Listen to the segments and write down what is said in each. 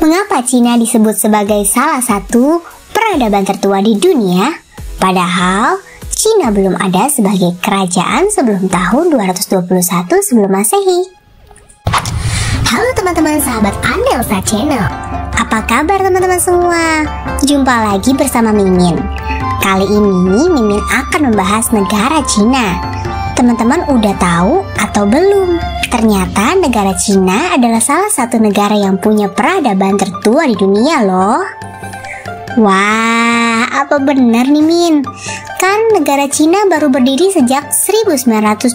Mengapa Cina disebut sebagai salah satu peradaban tertua di dunia? Padahal Cina belum ada sebagai kerajaan sebelum tahun 221 sebelum Masehi. Halo teman-teman sahabat Anelsa Channel. Apa kabar teman-teman semua? Jumpa lagi bersama Mimin. Kali ini Mimin akan membahas negara Cina. Teman-teman udah tahu atau belum? Ternyata negara Cina adalah salah satu negara yang punya peradaban tertua di dunia loh. Wah, apa benar nih Min? Kan negara Cina baru berdiri sejak 1912.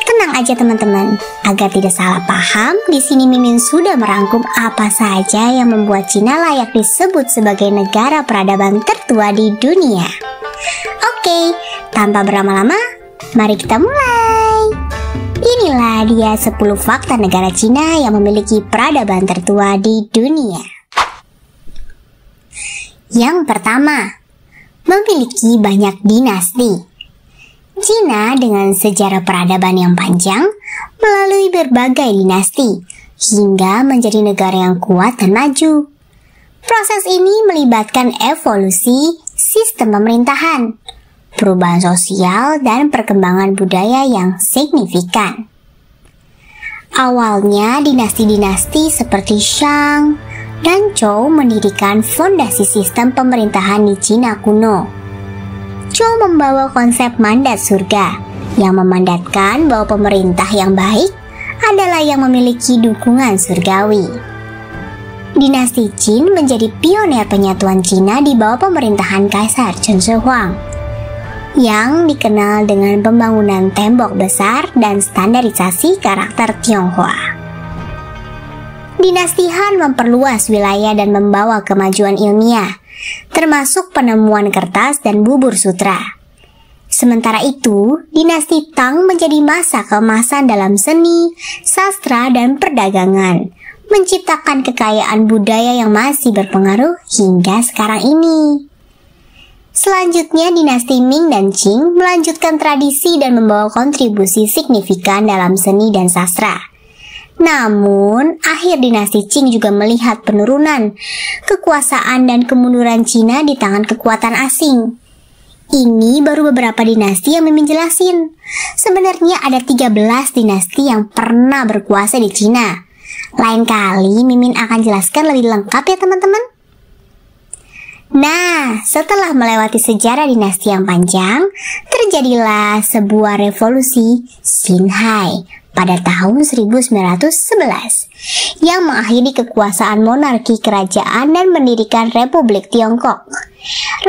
Tenang aja teman-teman, agar tidak salah paham, di sini Mimin sudah merangkum apa saja yang membuat Cina layak disebut sebagai negara peradaban tertua di dunia. Oke, tanpa berlama-lama, mari kita mulai. Inilah dia 10 fakta negara Cina yang memiliki peradaban tertua di dunia. Yang pertama, memiliki banyak dinasti. Cina dengan sejarah peradaban yang panjang melalui berbagai dinasti hingga menjadi negara yang kuat dan maju. Proses ini melibatkan evolusi sistem pemerintahan, perubahan sosial, dan perkembangan budaya yang signifikan. Awalnya dinasti-dinasti seperti Shang dan Zhou mendirikan fondasi sistem pemerintahan di Cina kuno. Zhou membawa konsep mandat surga yang memandatkan bahwa pemerintah yang baik adalah yang memiliki dukungan surgawi. Dinasti Qin menjadi pionir penyatuan Cina di bawah pemerintahan Kaisar Chen Shih-huang yang dikenal dengan pembangunan tembok besar dan standarisasi karakter Tionghoa. Dinasti Han memperluas wilayah dan membawa kemajuan ilmiah, termasuk penemuan kertas dan bubur sutra. Sementara itu, dinasti Tang menjadi masa keemasan dalam seni, sastra, dan perdagangan, menciptakan kekayaan budaya yang masih berpengaruh hingga sekarang ini. Selanjutnya, dinasti Ming dan Qing melanjutkan tradisi dan membawa kontribusi signifikan dalam seni dan sastra. Namun, akhir dinasti Qing juga melihat penurunan kekuasaan dan kemunduran Cina di tangan kekuatan asing. Ini baru beberapa dinasti yang Mimin jelasin. Sebenarnya ada 13 dinasti yang pernah berkuasa di Cina. Lain kali Mimin akan jelaskan lebih lengkap ya teman-teman. Nah, setelah melewati sejarah dinasti yang panjang, terjadilah sebuah revolusi Xinhai pada tahun 1911 yang mengakhiri kekuasaan monarki kerajaan dan mendirikan Republik Tiongkok.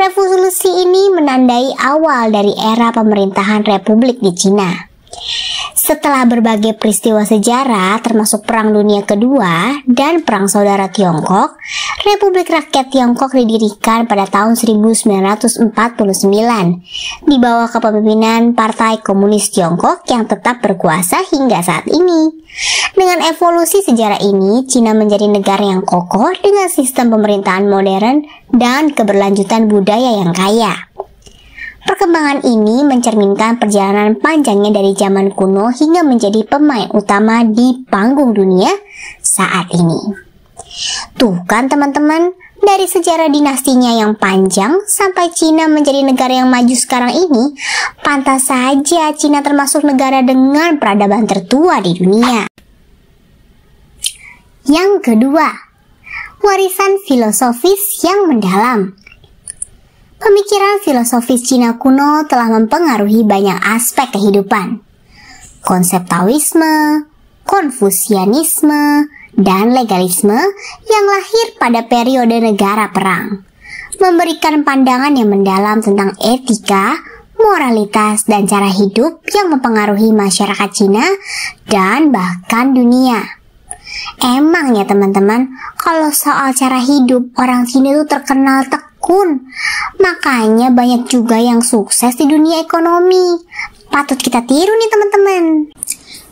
Revolusi ini menandai awal dari era pemerintahan Republik di Cina. Setelah berbagai peristiwa sejarah termasuk Perang Dunia Kedua dan Perang Saudara Tiongkok, Republik Rakyat Tiongkok didirikan pada tahun 1949 di bawah kepemimpinan Partai Komunis Tiongkok yang tetap berkuasa hingga saat ini. Dengan evolusi sejarah ini, Cina menjadi negara yang kokoh dengan sistem pemerintahan modern dan keberlanjutan budaya yang kaya. Perkembangan ini mencerminkan perjalanan panjangnya dari zaman kuno hingga menjadi pemain utama di panggung dunia saat ini. Tuh kan teman-teman, dari sejarah dinastinya yang panjang sampai Cina menjadi negara yang maju sekarang ini, pantas saja Cina termasuk negara dengan peradaban tertua di dunia. Yang kedua, warisan filosofis yang mendalam. Pemikiran filosofis Cina kuno telah mempengaruhi banyak aspek kehidupan. Konsep Taoisme, Konfusianisme, dan legalisme yang lahir pada periode negara perang memberikan pandangan yang mendalam tentang etika, moralitas, dan cara hidup yang mempengaruhi masyarakat Cina dan bahkan dunia. Emang ya teman-teman, kalau soal cara hidup, orang Cina itu terkenal tekun. Makanya banyak juga yang sukses di dunia ekonomi. Patut kita tiru nih teman-teman.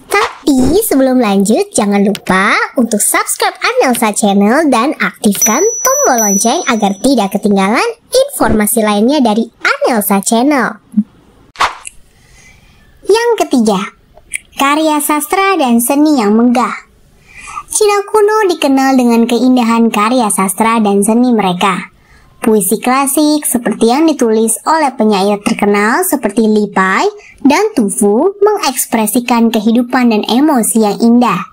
Tapi sebelum lanjut, jangan lupa untuk subscribe Anelsa Channel dan aktifkan tombol lonceng agar tidak ketinggalan informasi lainnya dari Anelsa Channel. Yang ketiga, karya sastra dan seni yang megah. Cina kuno dikenal dengan keindahan karya sastra dan seni mereka. Puisi klasik seperti yang ditulis oleh penyair terkenal seperti Li Pai dan Tu Fu mengekspresikan kehidupan dan emosi yang indah.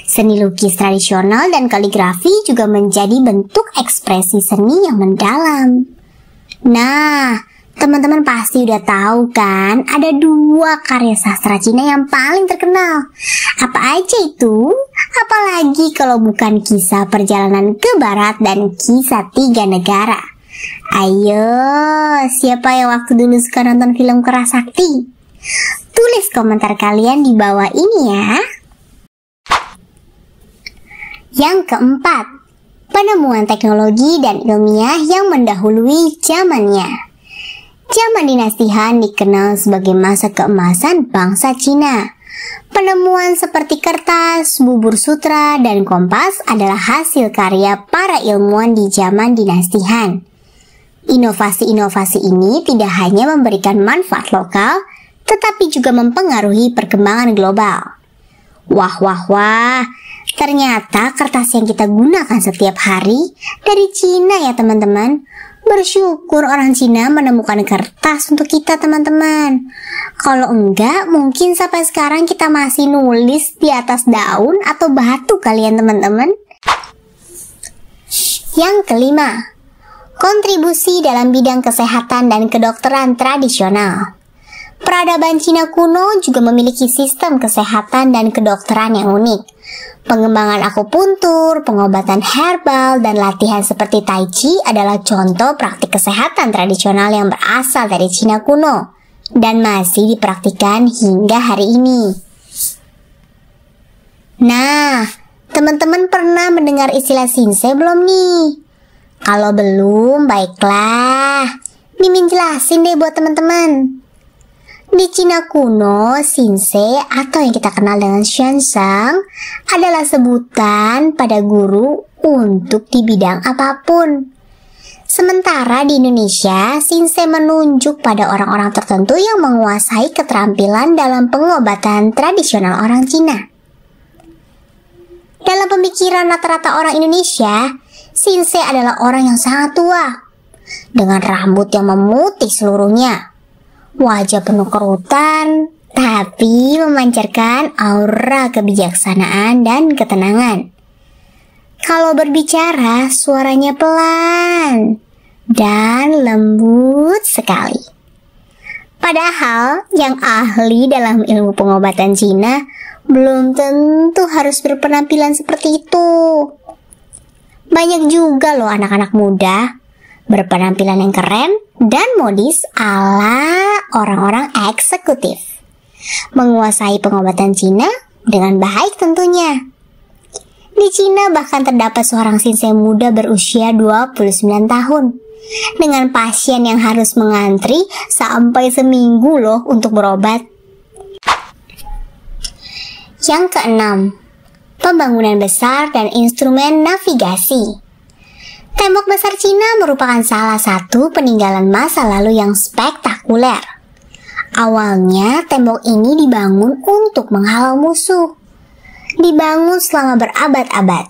Seni lukis tradisional dan kaligrafi juga menjadi bentuk ekspresi seni yang mendalam. Nah, teman-teman pasti udah tahu kan, ada 2 karya sastra Cina yang paling terkenal. Apa aja itu? Apalagi kalau bukan kisah perjalanan ke barat dan kisah 3 negara. Ayo, siapa yang waktu dulu suka nonton film Kerasakti? Tulis komentar kalian di bawah ini ya. Yang keempat, penemuan teknologi dan ilmiah yang mendahului zamannya. Zaman dinasti Han dikenal sebagai masa keemasan bangsa Cina. Penemuan seperti kertas, bubur sutra, dan kompas adalah hasil karya para ilmuwan di zaman dinasti Han. Inovasi-inovasi ini tidak hanya memberikan manfaat lokal, tetapi juga mempengaruhi perkembangan global. Wah, ternyata kertas yang kita gunakan setiap hari dari Cina ya teman-teman. Bersyukur orang Cina menemukan kertas untuk kita teman-teman. Kalau enggak, mungkin sampai sekarang kita masih nulis di atas daun atau batu kalian teman-teman. Yang kelima, kontribusi dalam bidang kesehatan dan kedokteran tradisional. Peradaban Cina kuno juga memiliki sistem kesehatan dan kedokteran yang unik. Pengembangan akupuntur, pengobatan herbal, dan latihan seperti Tai Chi adalah contoh praktik kesehatan tradisional yang berasal dari Cina kuno dan masih dipraktikkan hingga hari ini. Nah, teman-teman pernah mendengar istilah Xinse belum nih? Kalau belum, baiklah, Mimin jelasin deh buat teman-teman. Di Cina kuno, Xinse atau yang kita kenal dengan Xuanzang adalah sebutan pada guru untuk di bidang apapun. Sementara di Indonesia, Xinse menunjuk pada orang-orang tertentu yang menguasai keterampilan dalam pengobatan tradisional orang Cina. Dalam pemikiran rata-rata orang Indonesia, Xinse adalah orang yang sangat tua, dengan rambut yang memutih seluruhnya. Wajah penuh kerutan, tapi memancarkan aura kebijaksanaan dan ketenangan. Kalau berbicara, suaranya pelan dan lembut sekali. Padahal, yang ahli dalam ilmu pengobatan Cina belum tentu harus berpenampilan seperti itu. Banyak juga loh anak-anak muda berpenampilan yang keren dan modis ala orang-orang eksekutif. Menguasai pengobatan Cina dengan baik tentunya. Di Cina bahkan terdapat seorang Xinse muda berusia 29 tahun. Dengan pasien yang harus mengantri sampai seminggu loh untuk berobat. Yang keenam, pembangunan besar dan instrumen navigasi. Tembok besar Cina merupakan salah satu peninggalan masa lalu yang spektakuler. Awalnya, tembok ini dibangun untuk menghalau musuh. Dibangun selama berabad-abad.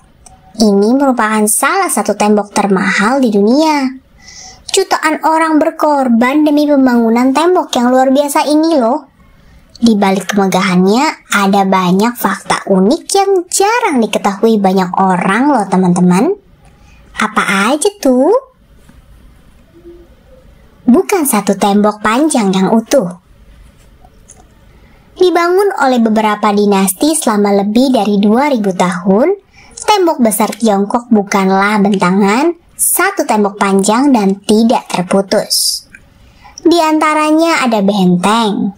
Ini merupakan salah satu tembok termahal di dunia. Jutaan orang berkorban demi pembangunan tembok yang luar biasa ini loh. Di balik kemegahannya, ada banyak fakta unik yang jarang diketahui banyak orang loh teman-teman. Apa aja tuh? Bukan satu tembok panjang yang utuh. Dibangun oleh beberapa dinasti selama lebih dari 2000 tahun, tembok besar Tiongkok bukanlah bentangan, satu tembok panjang dan tidak terputus. Di antaranya ada benteng,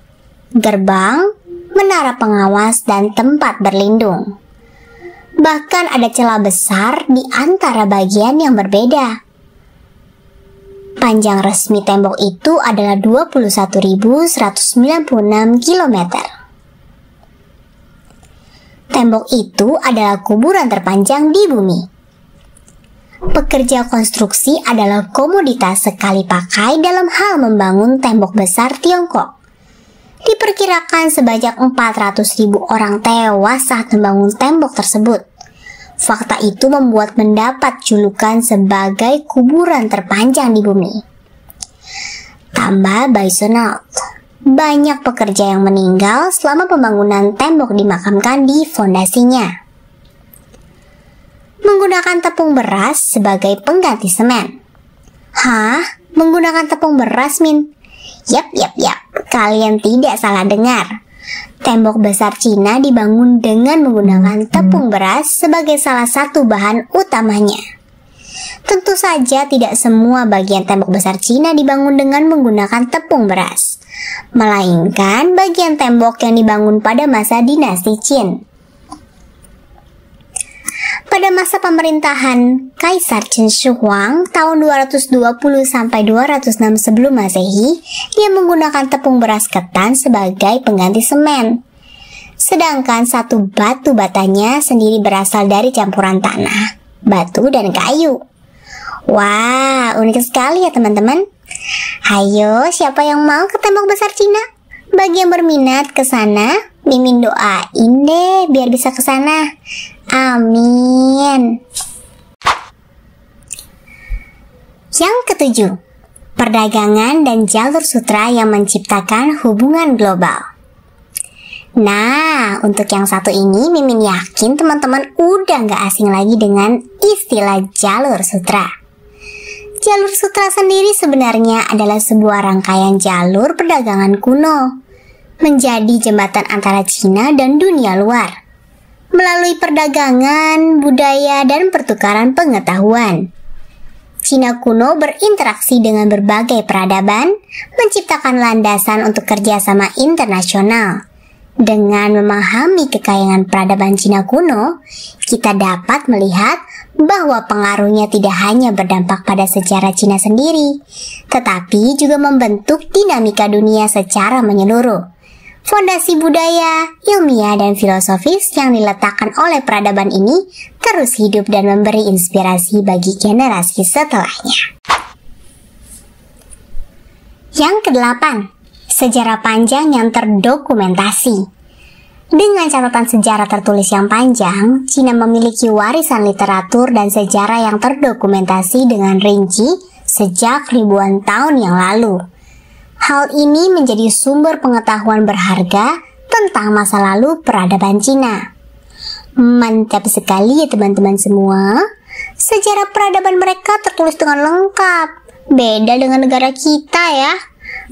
gerbang, menara pengawas, dan tempat berlindung. Bahkan ada celah besar di antara bagian yang berbeda. Panjang resmi tembok itu adalah 21.196 km. Tembok itu adalah kuburan terpanjang di bumi. Pekerja konstruksi adalah komoditas sekali pakai dalam hal membangun tembok besar Tiongkok. Diperkirakan sebanyak 400.000 orang tewas saat membangun tembok tersebut. Fakta itu membuat mendapat julukan sebagai kuburan terpanjang di bumi. Tambah Baisonaut, banyak pekerja yang meninggal selama pembangunan tembok dimakamkan di fondasinya. Menggunakan tepung beras sebagai pengganti semen. Hah? Menggunakan tepung beras, Min? Yap, kalian tidak salah dengar. Tembok besar Cina dibangun dengan menggunakan tepung beras sebagai salah satu bahan utamanya. Tentu saja tidak semua bagian tembok besar Cina dibangun dengan menggunakan tepung beras, melainkan bagian tembok yang dibangun pada masa dinasti Qin. Pada masa pemerintahan Kaisar Qin Shi Huang tahun 220 sampai 206 sebelum Masehi, dia menggunakan tepung beras ketan sebagai pengganti semen. Sedangkan satu batu batanya sendiri berasal dari campuran tanah, batu dan kayu. Wah, unik sekali ya teman-teman. Ayo, siapa yang mau ke tembok besar Cina? Bagi yang berminat ke sana, Mimin doain deh biar bisa ke sana. Amin. Yang ketujuh, perdagangan dan jalur sutra yang menciptakan hubungan global. Nah, untuk yang satu ini Mimin yakin teman-teman udah gak asing lagi dengan istilah jalur sutra. Jalur sutra sendiri sebenarnya adalah sebuah rangkaian jalur perdagangan kuno, menjadi jembatan antara Cina dan dunia luar. Melalui perdagangan, budaya, dan pertukaran pengetahuan, Cina kuno berinteraksi dengan berbagai peradaban, menciptakan landasan untuk kerjasama internasional. Dengan memahami kekayaan peradaban Cina kuno, kita dapat melihat bahwa pengaruhnya tidak hanya berdampak pada sejarah Cina sendiri, tetapi juga membentuk dinamika dunia secara menyeluruh. Fondasi budaya, ilmiah, dan filosofis yang diletakkan oleh peradaban ini terus hidup dan memberi inspirasi bagi generasi setelahnya. Yang kedelapan, sejarah panjang yang terdokumentasi. Dengan catatan sejarah tertulis yang panjang, Cina memiliki warisan literatur dan sejarah yang terdokumentasi dengan rinci sejak ribuan tahun yang lalu. Hal ini menjadi sumber pengetahuan berharga tentang masa lalu peradaban Cina. Mantap sekali ya teman-teman semua. Sejarah peradaban mereka tertulis dengan lengkap. Beda dengan negara kita ya.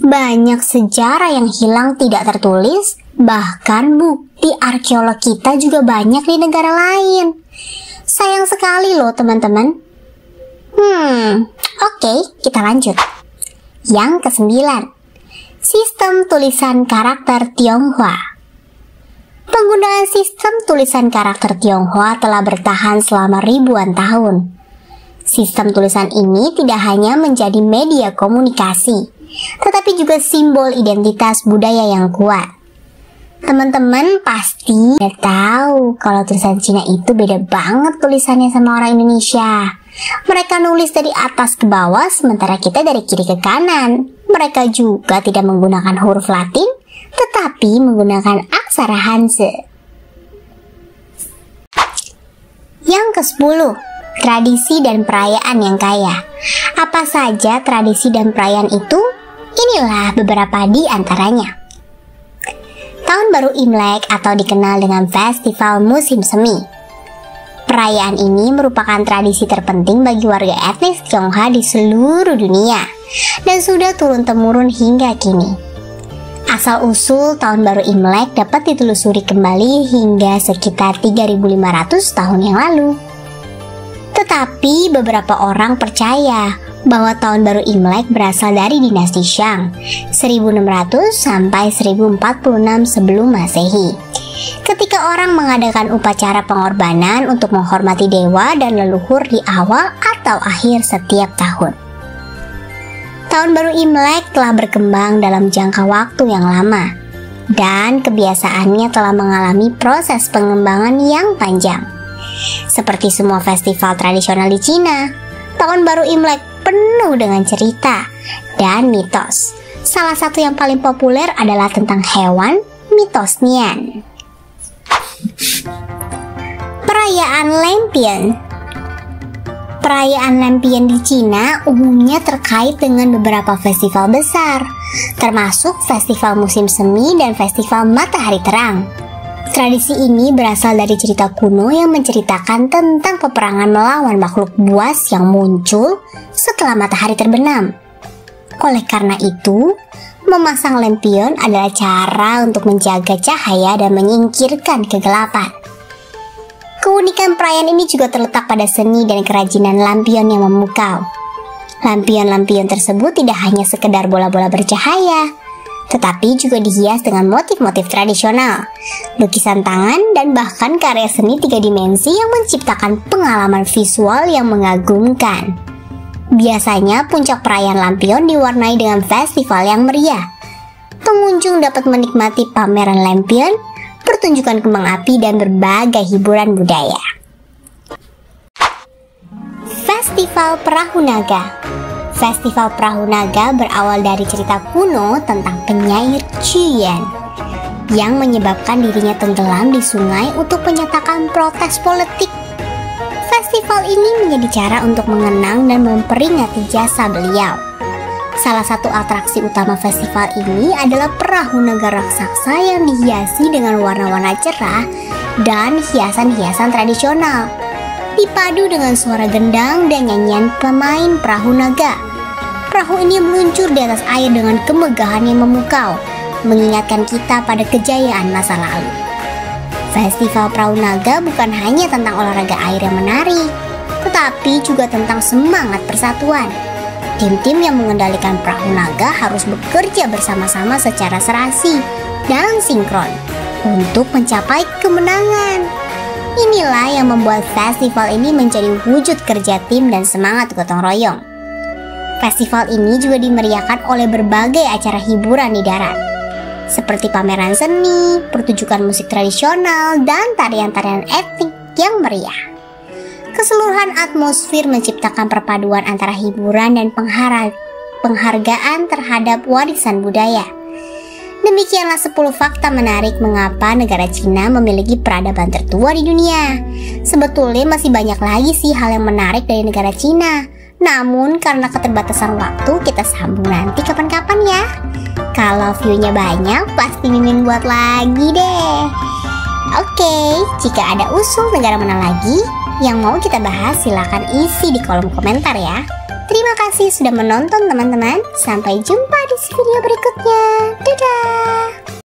Banyak sejarah yang hilang tidak tertulis, bahkan bukti arkeolog kita juga banyak di negara lain. Sayang sekali loh teman-teman. Oke, kita lanjut. Yang kesembilan, sistem tulisan karakter Tionghoa. Penggunaan sistem tulisan karakter Tionghoa telah bertahan selama ribuan tahun. Sistem tulisan ini tidak hanya menjadi media komunikasi, tetapi juga simbol identitas budaya yang kuat. Teman-teman pasti udah tahu kalau tulisan Cina itu beda banget tulisannya sama orang Indonesia. Mereka nulis dari atas ke bawah, sementara kita dari kiri ke kanan. Mereka juga tidak menggunakan huruf Latin, tetapi menggunakan aksara Hanzi. Yang ke-10, tradisi dan perayaan yang kaya. Apa saja tradisi dan perayaan itu? Inilah beberapa di antaranya. Tahun Baru Imlek atau dikenal dengan Festival Musim Semi. Perayaan ini merupakan tradisi terpenting bagi warga etnis Tionghoa di seluruh dunia dan sudah turun-temurun hingga kini. Asal-usul Tahun Baru Imlek dapat ditelusuri kembali hingga sekitar 3.500 tahun yang lalu. Tetapi beberapa orang percaya bahwa Tahun Baru Imlek berasal dari dinasti Shang 1600 sampai 1046 sebelum Masehi. Ketika orang mengadakan upacara pengorbanan untuk menghormati dewa dan leluhur di awal atau akhir setiap tahun. Tahun Baru Imlek telah berkembang dalam jangka waktu yang lama dan kebiasaannya telah mengalami proses pengembangan yang panjang. Seperti semua festival tradisional di Cina, Tahun Baru Imlek penuh dengan cerita dan mitos. Salah satu yang paling populer adalah tentang hewan, mitos Nian. Perayaan Perayaan Lampion. Perayaan Lampion di Cina umumnya terkait dengan beberapa festival besar, termasuk festival musim semi dan festival matahari terang. Tradisi ini berasal dari cerita kuno yang menceritakan tentang peperangan melawan makhluk buas yang muncul setelah matahari terbenam. Oleh karena itu, memasang lampion adalah cara untuk menjaga cahaya dan menyingkirkan kegelapan. Keunikan perayaan ini juga terletak pada seni dan kerajinan lampion yang memukau. Lampion-lampion tersebut tidak hanya sekedar bola-bola bercahaya, tetapi juga dihias dengan motif-motif tradisional, lukisan tangan, dan bahkan karya seni 3 dimensi yang menciptakan pengalaman visual yang mengagumkan. Biasanya puncak perayaan lampion diwarnai dengan festival yang meriah. Pengunjung dapat menikmati pameran lampion, pertunjukan kembang api, dan berbagai hiburan budaya. Festival Perahu Naga. Festival Perahu Naga berawal dari cerita kuno tentang penyair Chuyan yang menyebabkan dirinya tenggelam di sungai untuk menyatakan protes politik. Festival ini menjadi cara untuk mengenang dan memperingati jasa beliau. Salah satu atraksi utama festival ini adalah perahu naga raksasa yang dihiasi dengan warna-warna cerah dan hiasan-hiasan tradisional, dipadu dengan suara gendang dan nyanyian pemain perahu naga. Perahu ini meluncur di atas air dengan kemegahan yang memukau, mengingatkan kita pada kejayaan masa lalu. Festival Perahu Naga bukan hanya tentang olahraga air yang menarik, tetapi juga tentang semangat persatuan. Tim-tim yang mengendalikan perahu naga harus bekerja bersama-sama secara serasi dan sinkron untuk mencapai kemenangan. Inilah yang membuat festival ini menjadi wujud kerja tim dan semangat gotong royong. Festival ini juga dimeriahkan oleh berbagai acara hiburan di darat, seperti pameran seni, pertunjukan musik tradisional, dan tarian-tarian etnik yang meriah. Keseluruhan atmosfer menciptakan perpaduan antara hiburan dan penghargaan terhadap warisan budaya. Demikianlah 10 fakta menarik mengapa negara Cina memiliki peradaban tertua di dunia. Sebetulnya masih banyak lagi sih hal yang menarik dari negara Cina. Namun karena keterbatasan waktu, kita sambung nanti kapan-kapan ya. Kalau view-nya banyak, pasti Mimin buat lagi deh. Oke, jika ada usul negara mana lagi yang mau kita bahas, silahkan isi di kolom komentar ya. Terima kasih sudah menonton teman-teman. Sampai jumpa di video berikutnya. Dadah!